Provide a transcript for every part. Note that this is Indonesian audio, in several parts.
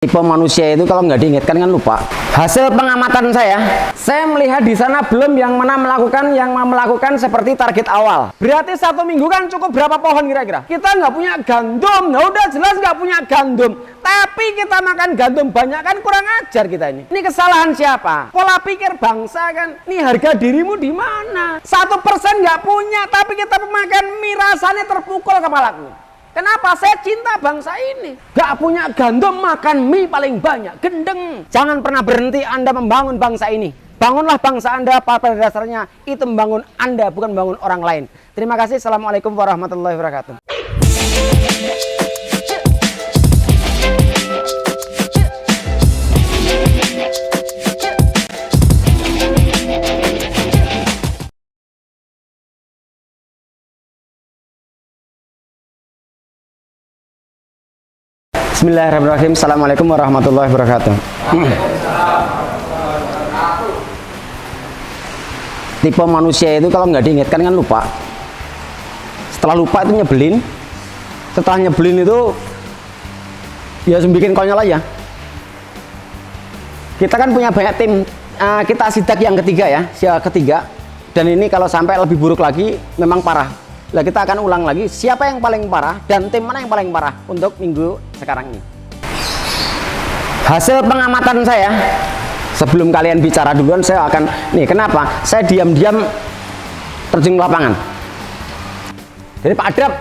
Tipe manusia itu kalau nggak diingatkan kan lupa. Hasil pengamatan saya melihat di sana belum yang mana melakukan seperti target awal. Berarti 1 minggu kan cukup berapa pohon kira-kira? Kita nggak punya gandum, nah udah jelas nggak punya gandum. Tapi kita makan gandum banyak kan kurang ajar kita ini. Ini kesalahan siapa? Pola pikir bangsa kan. Ini harga dirimu di mana? 1% nggak punya, tapi kita makan mie rasanya terpukul kepalaku. Kenapa? Saya cinta bangsa ini. Gak punya gandum, makan mie paling banyak. Gendeng. Jangan pernah berhenti Anda membangun bangsa ini. Bangunlah bangsa Anda, pada dasarnya itu membangun Anda, bukan membangun orang lain. Terima kasih. Assalamualaikum warahmatullahi wabarakatuh. Bismillahirrahmanirrahim. Assalamualaikum warahmatullahi wabarakatuh. Tipe manusia itu kalau nggak diingatkan kan lupa. Setelah lupa itu nyebelin. Setelah nyebelin itu ya bikin konyol aja. Kita kan punya banyak tim. Kita sidak yang ketiga ya, ketiga. Dan ini kalau sampai lebih buruk lagi memang parah. Nah, kita akan ulang lagi siapa yang paling parah dan tim mana yang paling parah untuk minggu sekarang ini. Hasil pengamatan saya, sebelum kalian bicara duluan, saya akan kenapa saya diam-diam terjun ke lapangan. Jadi Pak Adrab,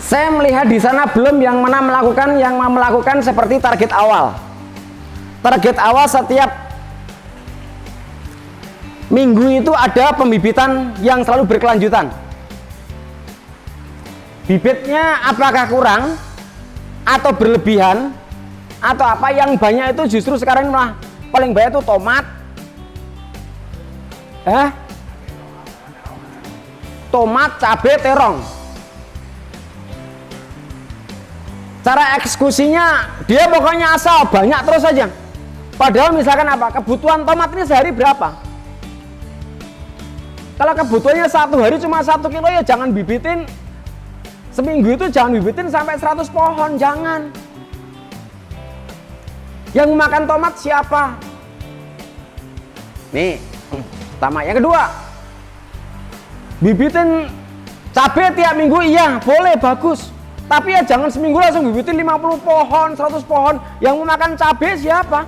saya melihat di sana belum yang mana melakukan seperti target awal. Target awal setiap minggu itu ada pembibitan yang selalu berkelanjutan. Bibitnya apakah kurang atau berlebihan atau apa, yang banyak itu justru sekarang malah paling banyak itu tomat, cabai, terong. Cara eksekusinya dia pokoknya asal banyak terus saja. Padahal misalkan apa, kebutuhan tomat ini sehari berapa? Kalau kebutuhannya 1 hari cuma 1 kilo, ya jangan bibitin seminggu itu, jangan bibitin sampai 100 pohon, jangan. Yang makan tomat siapa? Nih, pertama. Yang kedua, bibitin cabai tiap minggu, iya boleh, bagus. Tapi ya jangan seminggu langsung bibitin 50 pohon, 100 pohon. Yang mau makan cabai siapa?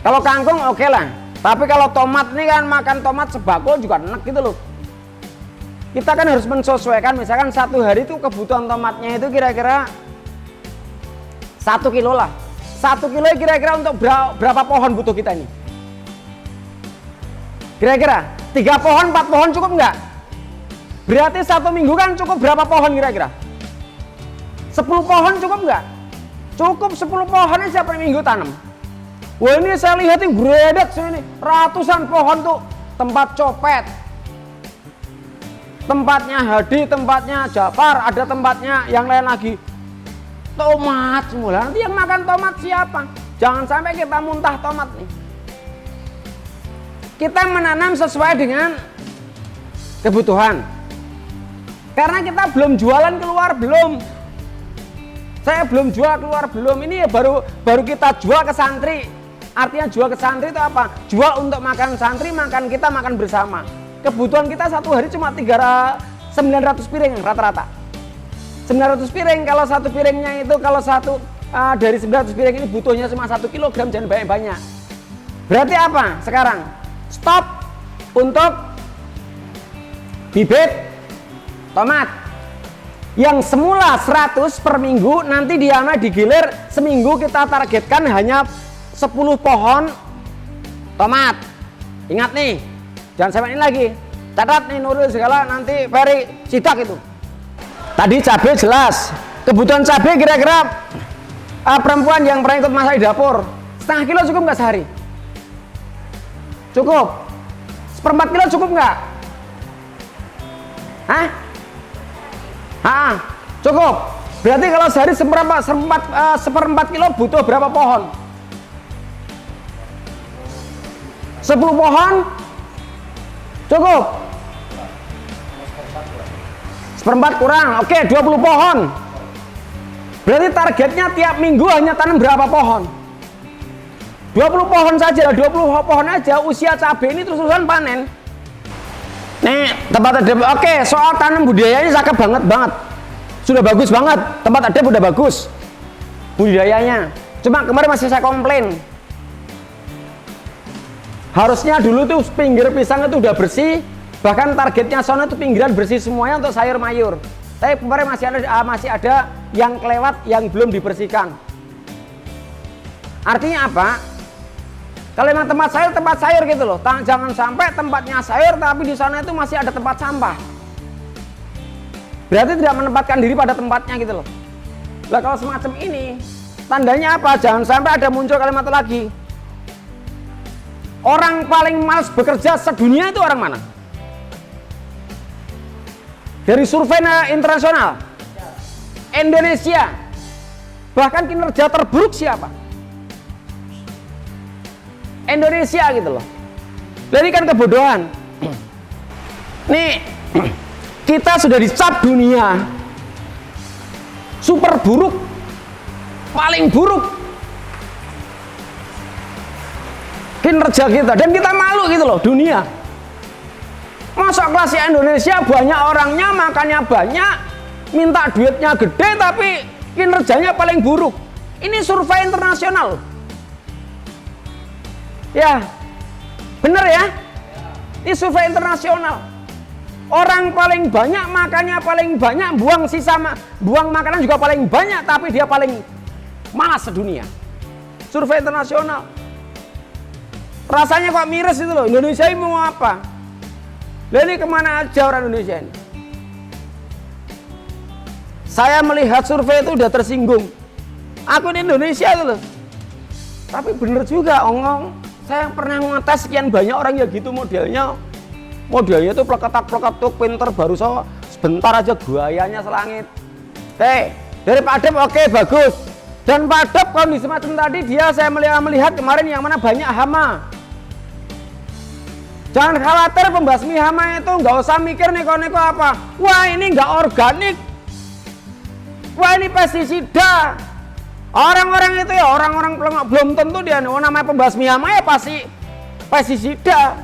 Kalau kangkung oke lah. Tapi kalau tomat ini kan makan tomat sebako juga enak gitu loh. Kita kan harus menyesuaikan, misalkan 1 hari itu kebutuhan tomatnya itu kira-kira 1 kilo lah. 1 kilo kira-kira untuk berapa pohon butuh kita ini? Kira-kira 3 pohon, 4 pohon cukup nggak? Berarti 1 minggu kan cukup berapa pohon kira-kira? 10 pohon cukup nggak? Cukup 10 pohon aja per minggu tanam. Wah, ini saya lihat ini beredak ini ratusan pohon tuh. Tempat copet, tempatnya Hadi, tempatnya Jafar, ada tempatnya yang lain lagi. Tomat semua. Nanti yang makan tomat siapa? Jangan sampai kita muntah tomat nih. Kita menanam sesuai dengan kebutuhan. Karena kita belum jualan keluar, belum. Saya belum jual keluar, belum. Ini ya baru kita jual ke santri. Artinya jual ke santri itu apa? Jual untuk makan santri, makan kita, makan bersama. Kebutuhan kita 1 hari cuma 900 piring rata-rata. 900 piring, kalau 1 piringnya itu, kalau dari 900 piring ini butuhnya cuma 1 kilogram, jangan banyak-banyak. Berarti apa sekarang? Stop untuk bibit tomat. Yang semula 100 per minggu, nanti digilir seminggu kita targetkan hanya 10 pohon tomat. Ingat nih, jangan sampai ini lagi. Catat nih Nurul segala, nanti Ferry sidak itu. Tadi cabai jelas. Kebutuhan cabai kira-kira perempuan yang pernah ikut masak di dapur, setengah kilo cukup nggak sehari? Cukup. 1/4 kilo cukup nggak? Cukup. Berarti kalau sehari 1/4 kilo butuh berapa pohon? 10 pohon cukup. Seperempat kurang, oke 20 pohon. Berarti targetnya tiap minggu hanya tanam berapa pohon? 20 pohon saja, 20 pohon aja usia cabai ini terus-terusan panen. Nih tempat adem, oke soal tanam budidayanya cakep banget. Sudah bagus banget, tempat adem udah bagus budidayanya. Cuma kemarin masih saya komplain. Harusnya dulu tuh pinggir pisang itu udah bersih. Bahkan targetnya sono itu pinggiran bersih semuanya untuk sayur mayur. Tapi kemarin masih ada yang kelewat yang belum dibersihkan. Artinya apa? Kalau memang tempat sayur gitu loh. Jangan sampai tempatnya sayur tapi di sana itu masih ada tempat sampah. Berarti tidak menempatkan diri pada tempatnya gitu loh. Lah kalau semacam ini, tandanya apa? Jangan sampai ada muncul kalimat lagi. Orang paling malas bekerja sedunia itu orang mana? Dari survei internasional, Indonesia. Bahkan kinerja terburuk siapa? Indonesia gitu loh. Jadi kan kebodohan. Nih, kita sudah dicap dunia super buruk, paling buruk kinerja kita, dan kita malu gitu loh dunia. Masa kelasnya Indonesia banyak orangnya, makannya banyak, minta duitnya gede tapi kinerjanya paling buruk. Ini survei internasional. Ya, bener ya? Ini survei internasional. Orang paling banyak, makannya paling banyak, buang makanan juga paling banyak, tapi dia paling malas sedunia. Survei internasional. Rasanya kok miris itu loh. Indonesia ini mau apa? Jadi kemana aja orang Indonesia ini? Saya melihat survei itu udah tersinggung. Aku di Indonesia itu loh. Tapi bener juga, ongong. Saya pernah ngetes sekian banyak orang ya gitu modelnya. Modelnya tuh pleketak-pleketuk, pinter, baru so sebentar aja gayanya selangit. Dari Pak Adep oke, bagus. Dan Pak Adep kondisi macam tadi saya melihat kemarin yang mana banyak hama. Jangan khawatir pembasmi hama itu nggak usah mikir neko-neko apa. Wah ini nggak organik. Wah ini pestisida. Orang-orang itu ya orang-orang belum tentu dia namanya pembasmi hama ya pasti pestisida.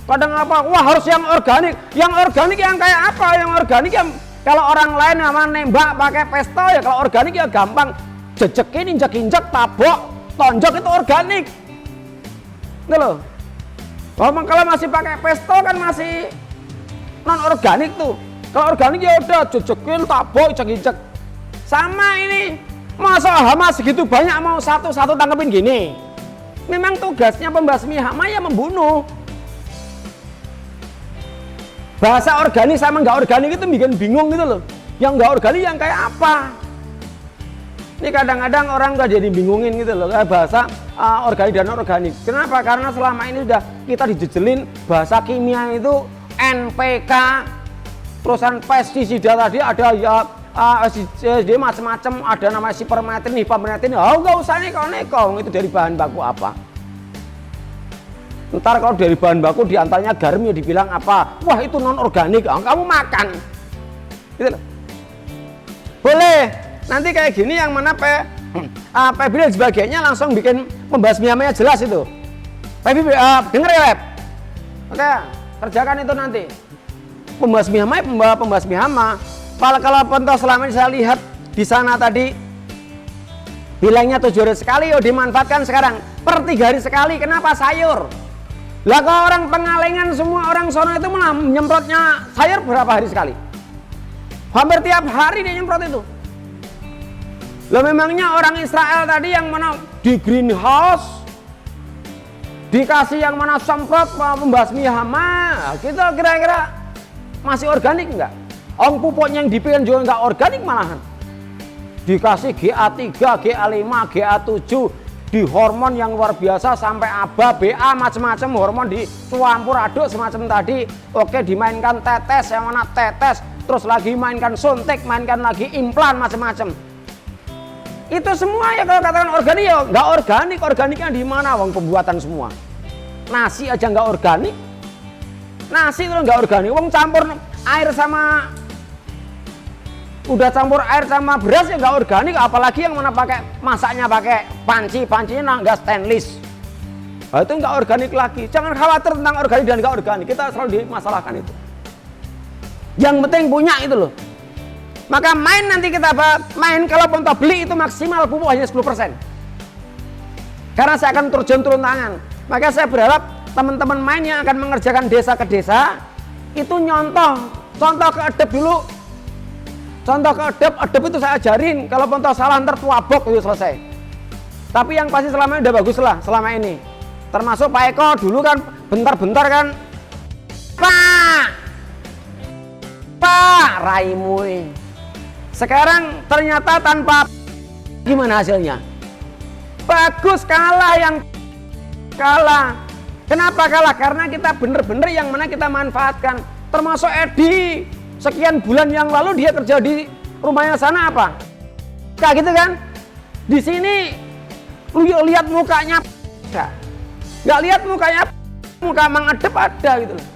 Kadang apa? Wah harus yang organik. Yang organik yang kayak apa? Yang organik yang kalau orang lain nama nembak pakai pistol ya, kalau organik ya gampang. Jejekin, injek-injek, tabok, tonjok itu organik. Gitu loh. Kalau masih pakai pistol kan masih non organik tuh. Kalau organik ya udah jejekin, tabok, injek-injek. Sama ini. Masa hama segitu banyak mau satu-satu tangkepin gini. Memang tugasnya pembasmi hama ya membunuh. Bahasa organik sama nggak organik itu bikin bingung gitu loh. Yang nggak organik yang kayak apa? Ini kadang-kadang orang nggak jadi bingungin gitu loh kayak bahasa organik dan organik. Kenapa? Karena selama ini sudah kita dijejelin bahasa kimia itu NPK, terusan pestisida tadi ada ya dia macam-macam, ada namanya sipermetin, ivermectin. Oh nggak usah neko-neko, itu dari bahan baku apa? Ntar kalau dari bahan baku diantaranya garam ya dibilang apa? Wah itu non organik, kamu makan. Gitu loh. Boleh. Nanti kayak gini yang mana PB dan sebagainya langsung bikin pembasmi hamanya jelas itu. PB denger ya Web? Oke, kerjakan itu nanti. Pembasmi hama. Kalau pentas selama ini saya lihat di sana tadi bilangnya 7 hari sekali, oh dimanfaatkan sekarang per 3 hari sekali. Kenapa sayur? Lah kalau orang Pengalengan semua orang sono itu malah nyemprotnya sayur berapa hari sekali? Hampir tiap hari dia nyemprot itu. Lah memangnya orang Israel tadi yang mana di greenhouse dikasih yang mana semprot pembasmi hama, kita kira-kira masih organik enggak? Pupuknya yang dipilih juga enggak organik malahan. Dikasih GA3, GA5, GA7, di hormon yang luar biasa sampai ABA, BA, macam-macam hormon dicampur aduk semacam tadi. Oke, dimainkan tetes, yang mana tetes, terus lagi mainkan suntik, mainkan lagi implan macam-macam. Itu semua ya kalau katakan organik ya nggak organik. Organiknya di mana? Wong pembuatan semua. Nasi aja nggak organik. Nasi itu nggak organik. Wong campur air sama udah campur air sama beras ya nggak organik, apalagi yang mana pakai masaknya pakai pancinya nggak stainless. Nah, itu nggak organik lagi. Jangan khawatir tentang organik dan nggak organik, kita selalu dimasalahkan itu. Yang penting punya itu loh. Maka main nanti kita main kalau ponto beli itu maksimal pupuk hanya 10%. Karena saya akan turun tangan. Maka saya berharap teman-teman main yang akan mengerjakan desa ke desa itu contoh ke edep dulu. Contoh ke edep itu saya ajarin. Kalau ponto salah ntar tuabok itu selesai. Tapi yang pasti selama ini udah bagus lah selama ini. Termasuk Pak Eko dulu kan bentar-bentar kan, Pak raimu. Sekarang ternyata tanpa gimana hasilnya? Bagus, kalah. Kenapa kalah? Karena kita bener-bener yang mana kita manfaatkan. Termasuk Edi, sekian bulan yang lalu dia kerja di rumahnya sana apa? Kayak gitu kan? Di sini lu lihat mukanya, nggak lihat mukanya, muka Mang Adep ada gitu loh.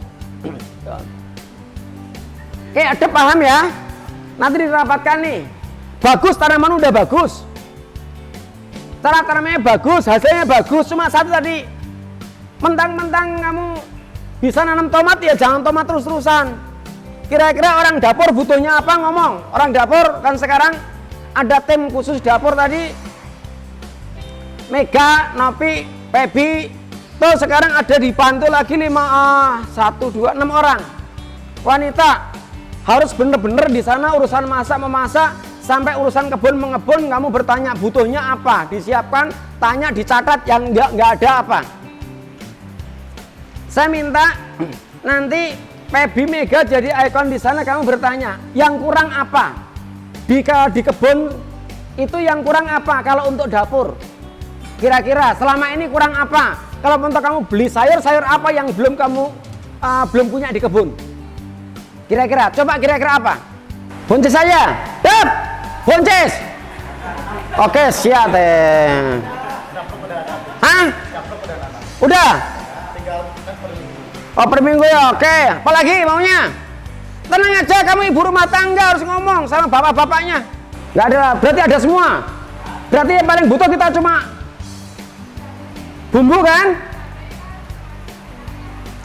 Oke, Adep paham ya? Nanti dirapatkan nih. Bagus, tanaman udah bagus. Cara tanamnya bagus, hasilnya bagus. Cuma satu tadi, mentang-mentang kamu bisa nanam tomat ya jangan tomat terus-terusan. Kira-kira orang dapur butuhnya apa ngomong? Orang dapur kan sekarang ada tim khusus dapur tadi. Mega, Nopi, Pebi. Tuh sekarang ada dibantu lagi 6 orang. Wanita. Harus bener-bener di sana urusan masak memasak sampai urusan kebun mengebun, kamu bertanya butuhnya apa, disiapkan, tanya, dicatat, yang nggak ada apa. Saya minta nanti Pebi Mega jadi ikon di sana, kamu bertanya yang kurang apa di kebun itu, yang kurang apa kalau untuk dapur, kira-kira selama ini kurang apa. Kalau untuk kamu beli sayur apa yang belum kamu belum punya di kebun. Kira-kira, coba kira-kira apa? Buncis saya, Dep, buncis. Oke, siap teh. Hah? Udah? Oh, per minggu ya, oke. Apalagi maunya? Tenang aja, kamu ibu rumah tangga harus ngomong sama bapak-bapaknya. Nggak ada, berarti ada semua. Berarti yang paling butuh kita cuma bumbu kan?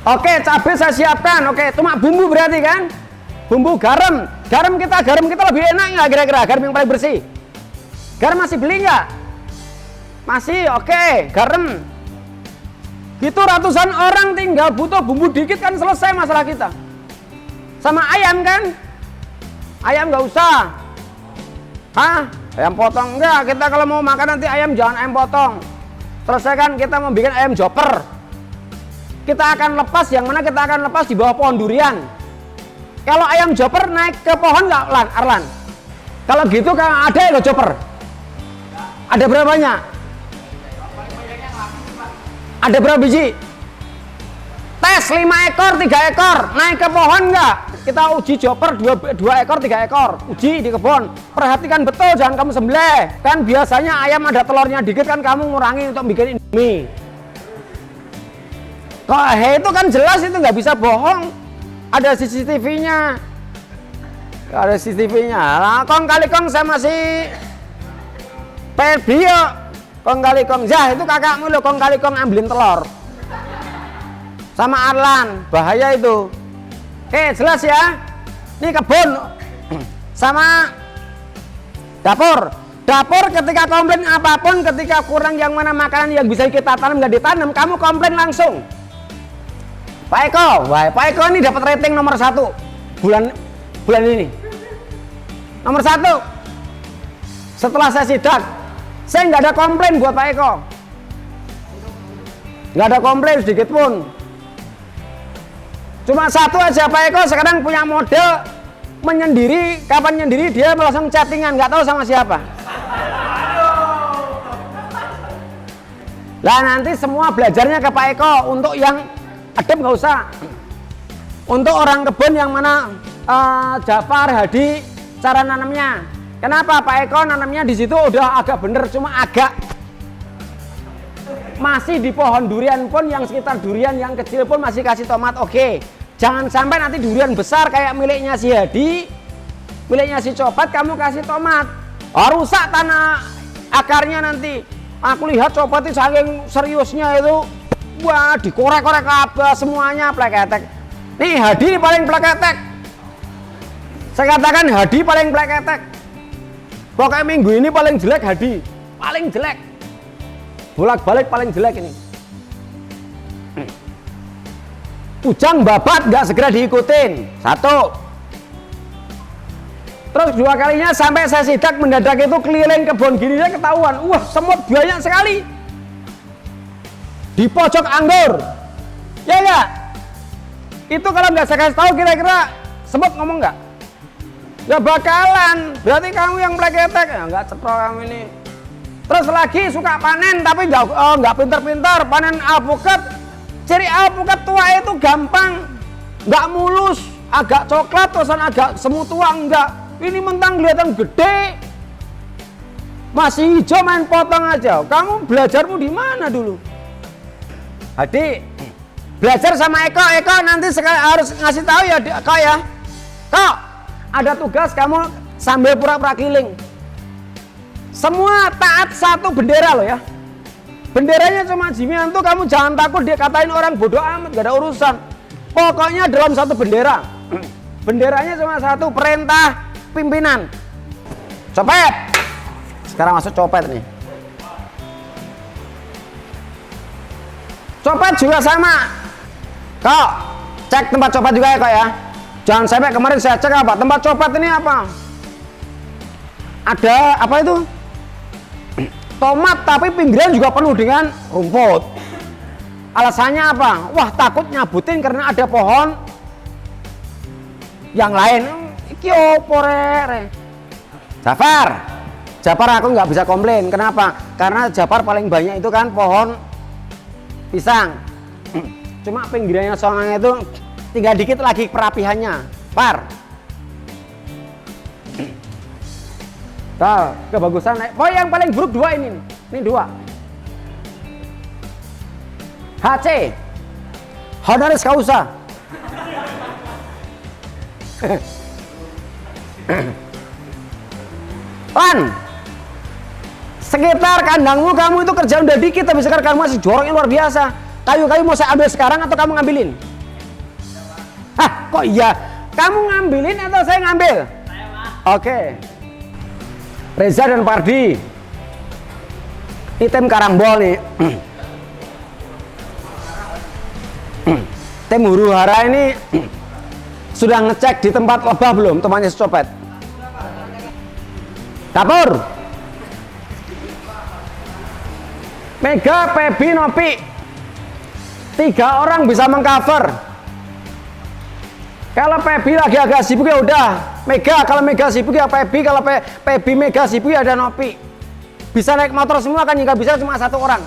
Oke, cabai saya siapkan. Oke, cuma bumbu berarti kan? Bumbu garam. Garam kita lebih enak nggak kira-kira? Garam yang paling bersih. Garam masih beli nggak? Masih, oke. Garam. Gitu ratusan orang tinggal butuh bumbu dikit kan selesai masalah kita. Sama ayam kan? Ayam nggak usah. Hah? Ayam potong enggak? Kita kalau mau makan nanti ayam jangan ayam potong. Selesaikan, kita mau bikin ayam joper. Kita akan lepas, yang mana kita akan lepas di bawah pohon durian. Kalau ayam joper naik ke pohon nggak, Arlan? Kalau gitu kan ada ya joper? Ada berapa banyak? Ada berapa biji? Tes 5 ekor, 3 ekor, naik ke pohon nggak? Kita uji joper 2 ekor, 3 ekor, uji di kebun. Perhatikan betul, jangan kamu sembelih. Kan biasanya ayam ada telurnya dikit kan kamu ngurangi untuk bikin indomie. Kok itu kan jelas, itu nggak bisa bohong. Ada CCTV-nya. Ada CCTV-nya. Nah, kong kali kong saya masih video. Kong kali kong, ya itu kakakmu loh, kong kali kong ambilin telur. Sama Arlan, bahaya itu. Oke, jelas ya. Ini kebun sama dapur. Dapur ketika komplain apapun, ketika kurang yang mana makanan yang bisa kita tanam nggak ditanam, kamu komplain langsung. Pak Eko, wah, Pak Eko ini dapat rating nomor 1 bulan ini. Nomor 1. Setelah saya sidak, saya nggak ada komplain buat Pak Eko. Nggak ada komplain sedikit pun. Cuma satu aja, Pak Eko sekarang punya model menyendiri. Kapan nyendiri dia langsung chattingan, nggak tahu sama siapa. Lah nanti semua belajarnya ke Pak Eko. Untuk yang adem nggak usah. Untuk orang kebun yang mana Jafar, Hadi, cara nanamnya. Kenapa Pak Eko nanamnya di situ udah agak bener, cuma agak masih di pohon durian pun, yang sekitar durian yang kecil pun masih kasih tomat. Oke, jangan sampai nanti durian besar kayak miliknya si Hadi miliknya si copet, kamu kasih tomat. Oh, rusak tanah akarnya nanti. Aku lihat copet itu saking seriusnya itu, wah dikorek-korek apa semuanya pleketek. Nih Hadi paling pleketek. Saya katakan Hadi paling pleketek. Pokoknya minggu ini paling jelek Hadi, paling jelek. Bolak-balik paling jelek ini. Ujang babat nggak segera diikutin. Satu. Terus dua kalinya sampai saya sidak mendadak itu keliling kebun gininya ketahuan. Wah, semut banyak sekali di pojok anggur. Ya enggak? Itu kalau nggak saya kasih tahu kira-kira semut ngomong nggak? Nggak bakalan. Berarti kamu yang pleketek. Ya nggak cetrok kamu ini. Terus lagi suka panen tapi nggak pinter-pinter panen alpukat. Ciri alpukat tua itu gampang, nggak mulus, agak coklat terusan agak semu tua enggak. Ini mentang kelihatan gede, masih hijau main potong aja. Kamu belajarmu di mana dulu? Adik, belajar sama Eko. Eko nanti harus ngasih tahu ya, Kak ya. Kak, ada tugas kamu sambil pura-pura keliling. Semua taat satu bendera loh ya. Benderanya cuma Jimianto, kamu jangan takut dia katain orang bodoh amat, gak ada urusan. Pokoknya dalam satu bendera. Benderanya cuma satu, perintah pimpinan. Copet. Sekarang masuk copet nih. Copet juga sama. Kok cek tempat copet juga ya kok ya. Jangan sampai kemarin saya cek apa, tempat copet ini apa? Ada apa itu? Tomat tapi pinggiran juga penuh dengan rumput. Alasannya apa? Wah, takut nyabutin karena ada pohon yang lain. Iki opo re? Jafar aku nggak bisa komplain. Kenapa? Karena Jafar paling banyak itu kan pohon pisang. Cuma pinggirannya sonang itu tinggal dikit lagi perapihannya. Par. Nah, kebagusan. Oh, yang paling buruk dua ini. Ini dua. HC. Honoris causa. Pan. Sekitar kandangmu kamu itu kerjaan udah dikit tapi sekarang kamu masih joroknya luar biasa. Kayu-kayu mau saya ambil sekarang atau kamu ngambilin? Hah, kok iya? Kamu ngambilin atau saya ngambil? Oke. Reza dan Pardi. Ini tim Karangbol nih. Tim huru hara ini sudah ngecek di tempat lebah belum temannya si copet? Dapur. Mega, Pebi, Nopi. 3 orang bisa mengcover. Kalau Pebi lagi agak sibuk ya udah Mega, kalau Mega sibuk ya Pebi, kalau Pebi Mega sibuk ya ada Nopi. Bisa naik motor semua kan, nggak bisa cuma 1 orang.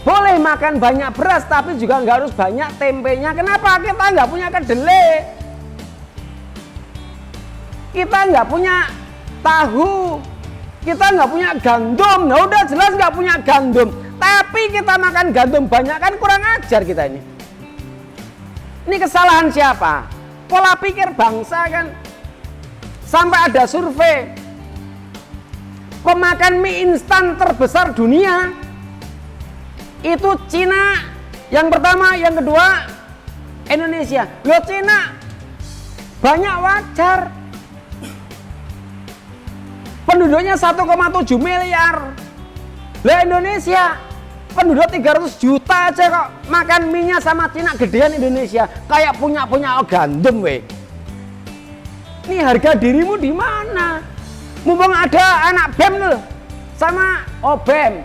Boleh makan banyak beras tapi juga nggak harus banyak tempenya. Kenapa? Kita nggak punya kedelai, kita nggak punya tahu, kita nggak punya gandum. Nah udah jelas nggak punya gandum, tapi kita makan gandum banyak kan kurang ajar kita ini. Ini kesalahan siapa? Pola pikir bangsa kan. Sampai ada survei pemakan mie instan terbesar dunia itu Cina yang pertama, yang kedua Indonesia. Loh, Cina banyak wajar, penduduknya 1,7 miliar. Lah Indonesia penduduk 300 juta aja kok makan mie-nya sama Cina gedean Indonesia. Kayak punya gandum weh. Ini harga dirimu di mana? Mumpung ada anak BEM loh sama OBEM.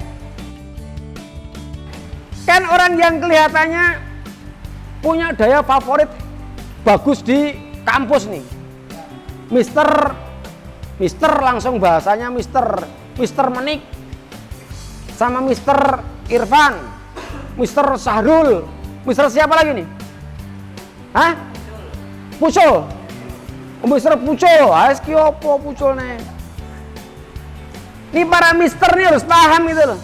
Kan orang yang kelihatannya punya daya favorit bagus di kampus nih. Mister langsung bahasanya Mister Menik sama Mister Irfan, Mister Sahrul, Mister siapa lagi nih? Hah? Pucul. Mister Pucul, aski opo Pucul nih. Ini para mister nih harus paham gitu loh.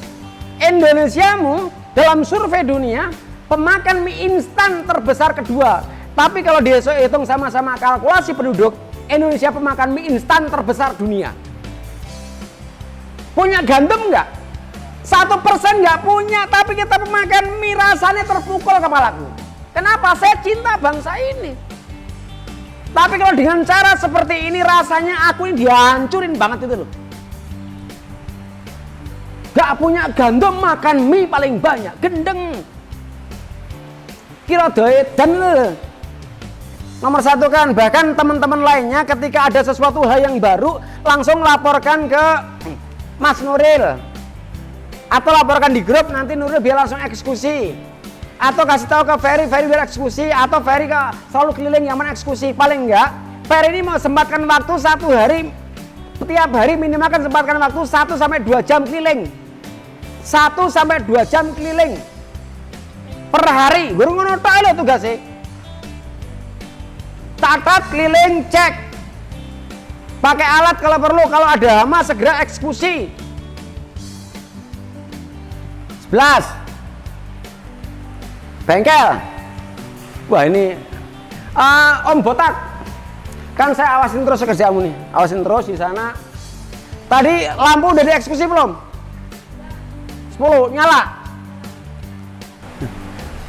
Indonesiamu dalam survei dunia pemakan mie instan terbesar kedua. Tapi kalau dihitung sama-sama kalkulasi penduduk, Indonesia pemakan mie instan terbesar dunia. Punya gandum nggak? 1% nggak punya, tapi kita pemakan mie rasanya terpukul kepalaku. Kenapa? Saya cinta bangsa ini. Tapi kalau dengan cara seperti ini rasanya aku ini dihancurin banget itu loh. Gak punya gandum makan mie paling banyak, gendeng. Kira dan nomor 1 kan, bahkan teman-teman lainnya ketika ada sesuatu hal yang baru langsung laporkan ke Mas Nuril atau laporkan di grup, nanti Nuril biar langsung eksekusi, atau kasih tahu ke Ferry biar eksekusi, atau Ferry selalu keliling yang mana eksekusi. Paling enggak Ferry ini mau sempatkan waktu 1 hari, setiap hari minimal kan sempatkan waktu 1 sampai 2 jam keliling, 1 sampai 2 jam keliling per hari. Guru ngono tok lho tugasnya. Catat, keliling, cek. Pakai alat kalau perlu, kalau ada hama segera eksekusi. 11. Bengkel. Wah ini Om Botak. Kan saya awasin terus kerjamu nih. Awasin terus di sana. Tadi lampu udah dieksekusi belum? 10 nyala.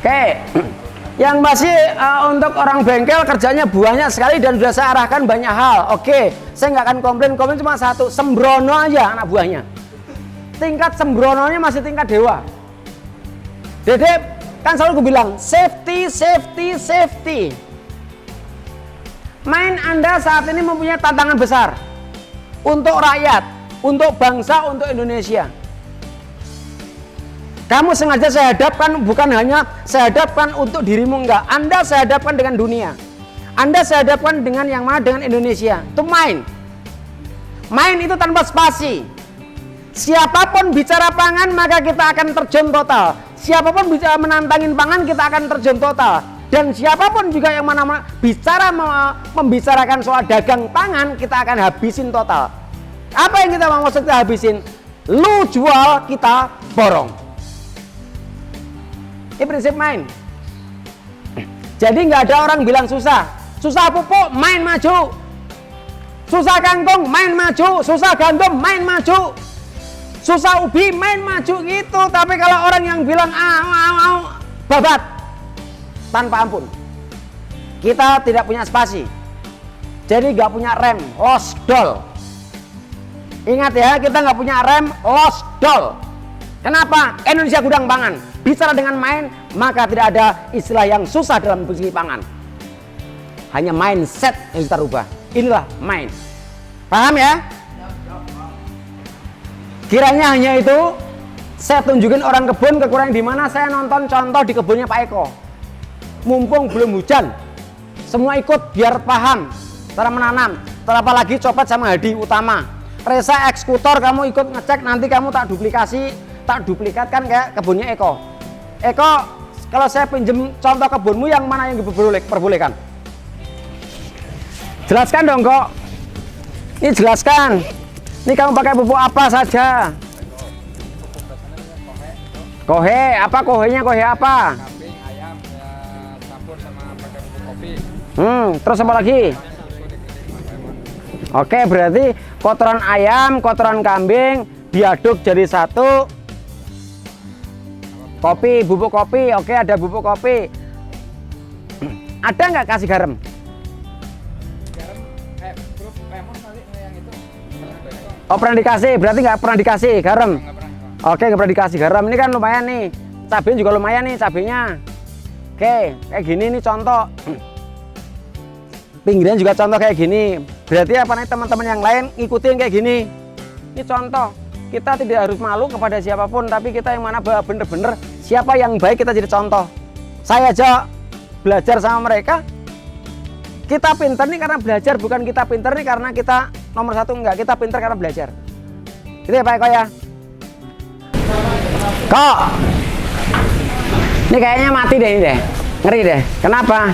Oke, yang masih untuk orang bengkel kerjanya banyak sekali dan sudah saya arahkan banyak hal. Oke, saya nggak akan komplain cuma 1, sembrono aja anak buahnya. Tingkat sembrononya masih tingkat dewa. Dede kan selalu gue bilang safety. Main Anda saat ini mempunyai tantangan besar untuk rakyat, untuk bangsa, untuk Indonesia. Kamu sengaja saya hadapkan, bukan hanya saya hadapkan untuk dirimu, enggak. Anda saya hadapkan dengan dunia. Anda saya hadapkan dengan yang mana? Dengan Indonesia. Itu main. Main itu tanpa spasi. Siapapun bicara pangan, maka kita akan terjun total. Siapapun bicara menantangin pangan, kita akan terjun total. Dan siapapun juga yang mana bicara membicarakan soal dagang pangan, kita akan habisin total. Apa yang kita mau maksud kita habisin? Lu jual, kita borong. Ini prinsip main. Jadi nggak ada orang bilang susah. Susah pupuk, main maju. Susah kangkung, main maju. Susah gandum, main maju. Susah ubi, main maju gitu. Tapi kalau orang yang bilang babat, tanpa ampun. Kita tidak punya spasi. Jadi nggak punya rem, losdol. Ingat ya, kita nggak punya rem, losdol. Kenapa? Indonesia gudang pangan. Bicara dengan main, maka tidak ada istilah yang susah dalam segi pangan. Hanya mindset yang kita rubah. Inilah main. Paham ya? Kiranya hanya itu. Saya tunjukin orang kebun kekurangan di mana. Saya nonton contoh di kebunnya Pak Eko. Mumpung belum hujan, semua ikut biar paham cara menanam. Terlebih lagi Copet sama Hadi Utama. Resa eksekutor, kamu ikut ngecek, nanti kamu tak duplikatkan kayak kebunnya Eko. Eko, kalau saya pinjem contoh kebunmu yang mana yang diperbolehkan? Jelaskan dong kok. Ini jelaskan. Ini kamu pakai pupuk apa saja? Kohe, apa kohenya? Kohe apa? Kambing, ayam, campur sama pakai pupuk kopi. Terus apa lagi? Oke, berarti kotoran ayam, kotoran kambing diaduk jadi satu. Kopi, bubuk kopi, oke ada bubuk kopi. Ada nggak kasih garam? Garam, grup lemon kali yang itu. Oh pernah dikasih, berarti nggak pernah dikasih garam? Nggak pernah. Oke nggak pernah dikasih garam, ini kan lumayan nih. Cabenya juga lumayan nih cabenya. Oke, kayak gini nih contoh. Pinggiran juga contoh kayak gini. Berarti apa nih teman-teman yang lain ngikutin kayak gini. Ini contoh. Kita tidak harus malu kepada siapapun, tapi kita yang mana bener-bener siapa yang baik kita jadi contoh. Saya aja belajar sama mereka. Kita pinter nih karena belajar, bukan kita pinter nih karena kita nomor 1, enggak. Kita pinter karena belajar. Gitu ya Pak Eko ya. Kok ini kayaknya mati deh ini deh. Ngeri deh. Kenapa?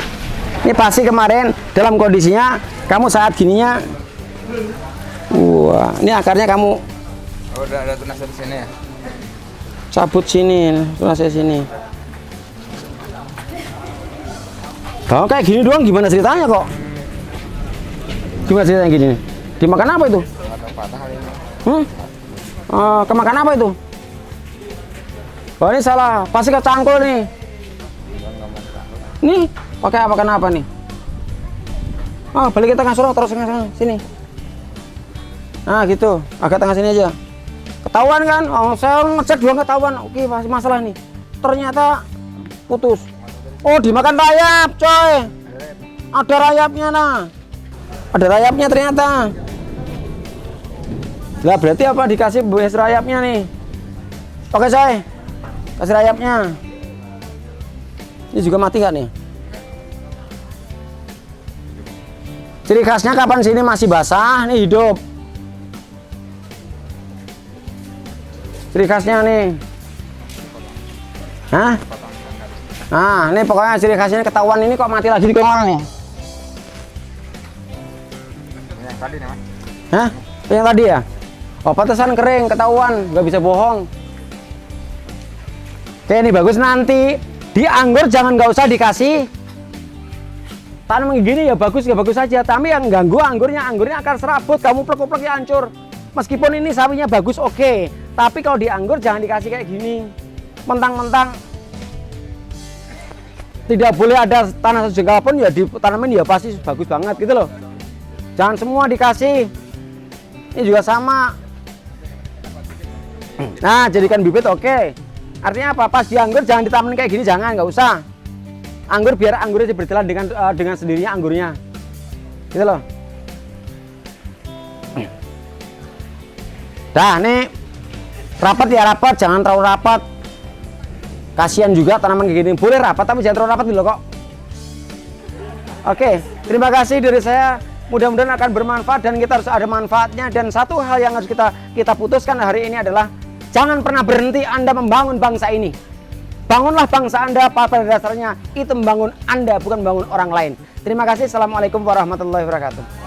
Ini pasti kemarin dalam kondisinya kamu saat gininya. Wah, ini akarnya kamu Oh, ada tunas di sini ya? cabut sini, tunasnya sini. Kalau kayak gini doang gimana ceritanya kok? Gimana sih yang gini? Dimakan apa itu? Kemakan apa itu? Oh ini salah, pasti kecangkul nih. Nih, pakai apa kenapa nih? Balik ke tengah suruh terus ke sini. Nah gitu, agak tengah sini aja. Ketahuan kan? Saya ngecek juga ketahuan. Oke, masih masalah nih. Ternyata putus. Oh dimakan rayap, coy. Ada rayapnya nah. Ada rayapnya ternyata. Lah berarti apa dikasih bekas rayapnya nih? Oke coy, kasih rayapnya. Ini juga mati nggak nih? Ciri khasnya kapan sini masih basah, nih hidup. Ciri khasnya nih. Hah? Nah, ini pokoknya ciri khasnya ketahuan ini kok mati lagi di kamar nih. Yang tadi nih, Mas. Hah? Yang tadi ya? Oh, pantesan kering, ketahuan, nggak bisa bohong. Oke, ini bagus nanti. Di anggur jangan nggak usah dikasih tanam gini ya bagus saja. Tapi yang ganggu anggurnya akan serabut, kamu plek-plek ya hancur. Meskipun ini sawinya bagus oke, tapi kalau di anggur jangan dikasih kayak gini. Mentang-mentang tidak boleh ada tanah sejengkal pun ya ditanamin ya pasti bagus banget gitu loh. Jangan semua dikasih. Ini juga sama. Nah, jadikan bibit oke. Artinya apa? Pas di anggur jangan ditanamin kayak gini, jangan, nggak usah. Anggur biar anggurnya berjalan dengan sendirinya anggurnya. Gitu loh. Dah, nih rapat ya rapat, jangan terlalu rapat. Kasihan juga tanaman kayak gini. Boleh rapat tapi jangan terlalu rapat dulu kok. Oke, terima kasih dari saya. Mudah-mudahan akan bermanfaat dan kita harus ada manfaatnya. Dan satu hal yang harus kita putuskan hari ini adalah jangan pernah berhenti Anda membangun bangsa ini. Bangunlah bangsa Anda, pada dasarnya itu membangun Anda, bukan membangun orang lain. Terima kasih. Assalamualaikum warahmatullahi wabarakatuh.